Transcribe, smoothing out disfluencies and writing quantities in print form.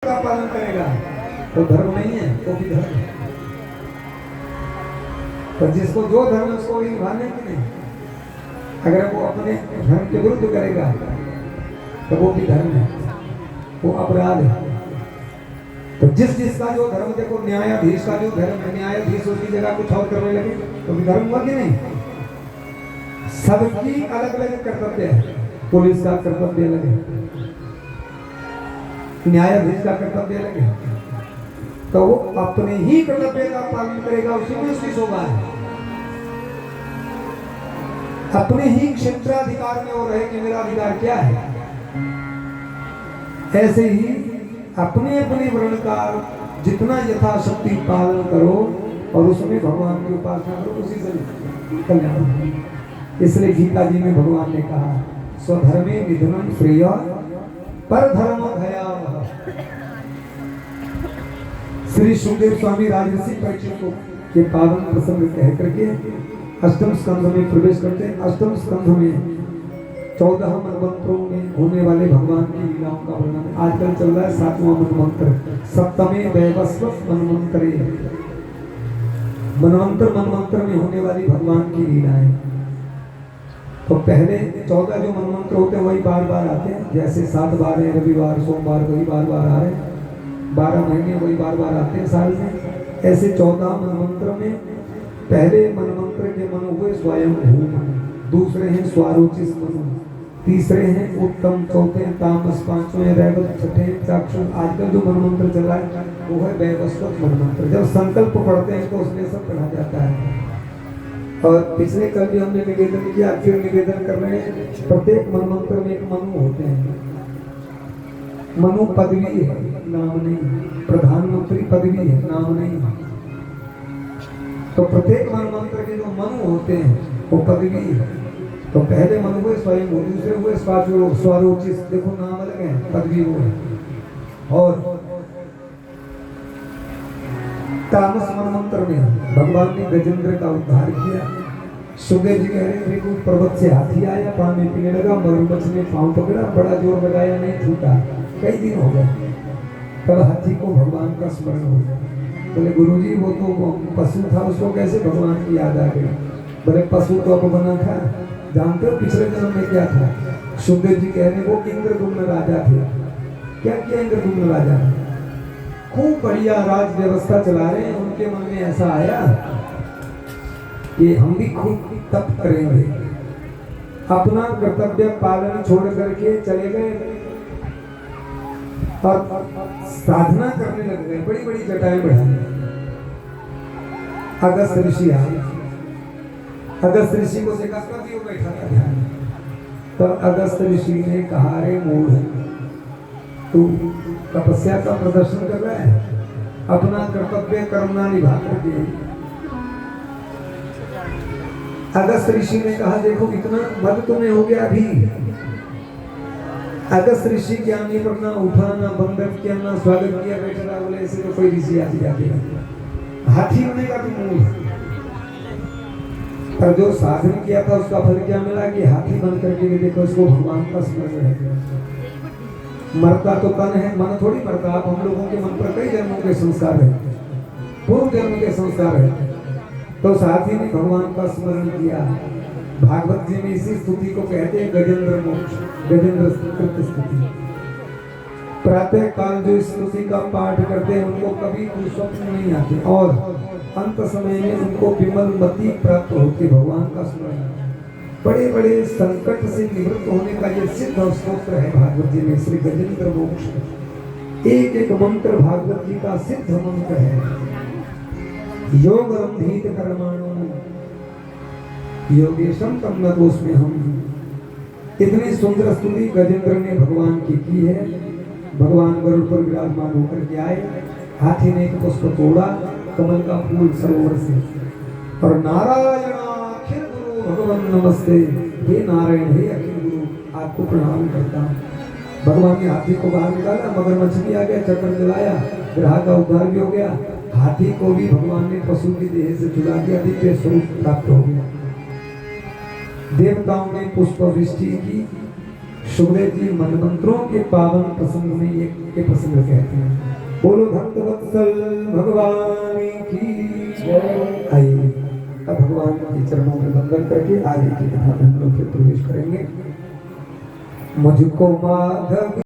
का पालन करेगा तो धर्म नहीं है, तो भी धर्म है। पर जिसको जो धर्म उसको वही निभाने की नहीं। अगर वो अपने धर्म के विरुद्ध करेगा तो वो भी धर्म है, वो अपराध है। तो जिसका जो धर्म, देखो न्यायाधीश का जो धर्म है, न्यायाधीश उसकी जगह कुछ और करने लगे तो भी धर्म हुआ कि नहीं? सबकी अलग अलग कर्तव्य है। पुलिस का कर्तव्य अलग है, न्यायाधीश का कर्तव्य अलग है। तो वो अपने ही कर्तव्य का पालन करेगा, उसी में उसकी शोभा है। अपने ही क्षेत्राधिकार में वो रहे कि मेरा अधिकार क्या है। ऐसे ही अपने अपने वर्ण का जितना यथाशक्ति पालन करो और उसमें भगवान की उपासना करो, उसी से कल्याण। इसलिए गीता जी में भगवान ने कहा स्वधर्मे निधनम श्रेय पर धर्म भयावह। श्री सुखदेव स्वामी राजर्षि परीक्षित के पावन प्रसंग कह करके अष्टम स्कंध में प्रवेश करते हैं। अष्टम स्कंध में 14 मनमंत्रों में होने वाले भगवान की लीलाओं का वर्णन। आजकल चल रहा है 7वां मनमंत्र, सप्तमे वैवस्वत मनमंत्रे। मनमंत्र में होने वाली भगवान की लीलाएं। तो पहले 14 जो मनमंत्र होते हैं वही बार बार आते हैं, जैसे 7 बार है, रविवार सोमवार वही बार बार आ रहे हैं, 12 महीने वही बार बार आते हैं साल में। ऐसे 14 मनमंत्र में पहले मनमंत्र के मनु हुए स्वयं भू, दूसरे हैं स्वारोचिस मनु, तीसरे हैं उत्तम, चौथे तामस, पांचवें रैवत, छठे चाक्षुष। आजकल जो मनमंत्र चल रहा है वो है वैवस्वत मनमंत्र। जब संकल्प पढ़ते हैं तो उसमें सब पढ़ा जाता है। और पिछले कल भी हमने निवेदन किया, फिर निवेदन कर रहे हैं, प्रत्येक मनमंत्र में एक मनु होते हैं। मनु पदवी है, नाम नहीं। प्रधानमंत्री पदवी है, नाम नहीं। तो प्रत्येक मनमंत्र के जो मनु होते हैं वो पदवी है। तो पहले मनु हुए स्वयं, दूसरे हुए स्वारोचिस, देखो नाम अलग है, पदवी वो है। और तामस मनमंत्र में भगवान ने गजेंद्र का उद्धार किया। सुखदेव जी कह रहे थे पर्वत से हाथी आया, पानी पीने लगा, मगरमच्छ ने पांव पकड़ा, बड़ा जोर लगाया, नहीं छूटा, कई दिन हो गए। तब हाथी को भगवान का स्मरण हो गया। बोले गुरुजी वो तो पशु था, उसको कैसे भगवान की याद आ गई? बोले पशु तो अब बना था, जानते हो पिछले जन्म में क्या था? सुखदेव जी कह रहे वो इंद्रदुम्न राजा थे। क्या किया इंद्रदुम्न राजा ने? खूब बढ़िया राज व्यवस्था चला रहे हैं, उनके मन में ऐसा आया कि हम भी खूब तप करेंगे। अपना कर्तव्य पालन छोड़ करके चले गए और साधना करने लग गए, बड़ी बड़ी जटाएं बढ़ाने। अगस्त ऋषि आए, अगस्त ऋषि को देखा कभी वो बैठा था ध्यान। तो अगस्त ऋषि ने कहा रे मूढ़, तू तपस्या का प्रदर्शन कर रहा है, अपना कर्तव्य कर्मना निभा करके। अगस्त ऋषि ने कहा देखो इतना मत तुम्हें हो गया अभी। अगस्त ऋषि क्या नहीं करना, उठाना, बंदन किया ना, स्वागत किया, बैठा रहा। बोले ऐसे तो कोई ऋषि आती जाती है, हाथी होने का भी मूल। पर जो साधन किया था उसका फल क्या मिला कि हाथी बन करके भी देखो इसको भगवान का स्मरण है। मरता तो तन है, मन थोड़ी मरता। आप हम लोगों के मन पर कई जन्मों के संस्कार है, पूर्व जन्म के संस्कार है। तो साथी ने भगवान का स्मरण किया। भागवत जी में इसी स्तुति को कहते हैं गजेंद्र मोक्ष, गजेंद्र स्तुति। प्रातः काल जो स्तुति का पाठ करते हैं उनको कभी स्वप्न नहीं आते, और अंत समय में उनको विमल मति प्राप्त होती, भगवान का स्मरण। बड़े बड़े संकट से निवृत्त होने का ये सिद्ध स्तोत्र है भागवत जी में, श्री गजेंद्र मोक्ष। एक एक मंत्र भागवत जी का सिद्ध मंत्र है। योग रंधित कर्माणो योगेशम तम नतोस्मि हम। इतनी सुंदर स्तुति गजेंद्र ने भगवान की है। भगवान गरुड़ पर विराजमान होकर के आए, हाथी ने एक पुष्प तोड़ा, कमल का फूल सरोवर से, और नारायण अखिल गुरु भगवान नमस्ते, हे नारायण हे अखिल गुरु, आपको प्रणाम करता हूँ। भगवान ने हाथी को बाहर निकाला, मगरमच्छ भी आ गया, चक्कर चलाया, ग्रह का उद्धार भी हो गया। हाथी को भी भगवान ने पशु की देह से जुड़ा दिया, दिव्य स्वरूप प्राप्त हो गया। देवताओं ने पुष्प वृष्टि की, सुखदेव जी मनमंत्रों के पावन प्रसंग में ये प्रसंग कहते हैं। बोलो भक्त वत्सल भगवान की जय। आइए अब भगवान के चरणों में वंदन करके आगे की कथा में हम लोग फिर प्रवेश करेंगे। मुझको माधव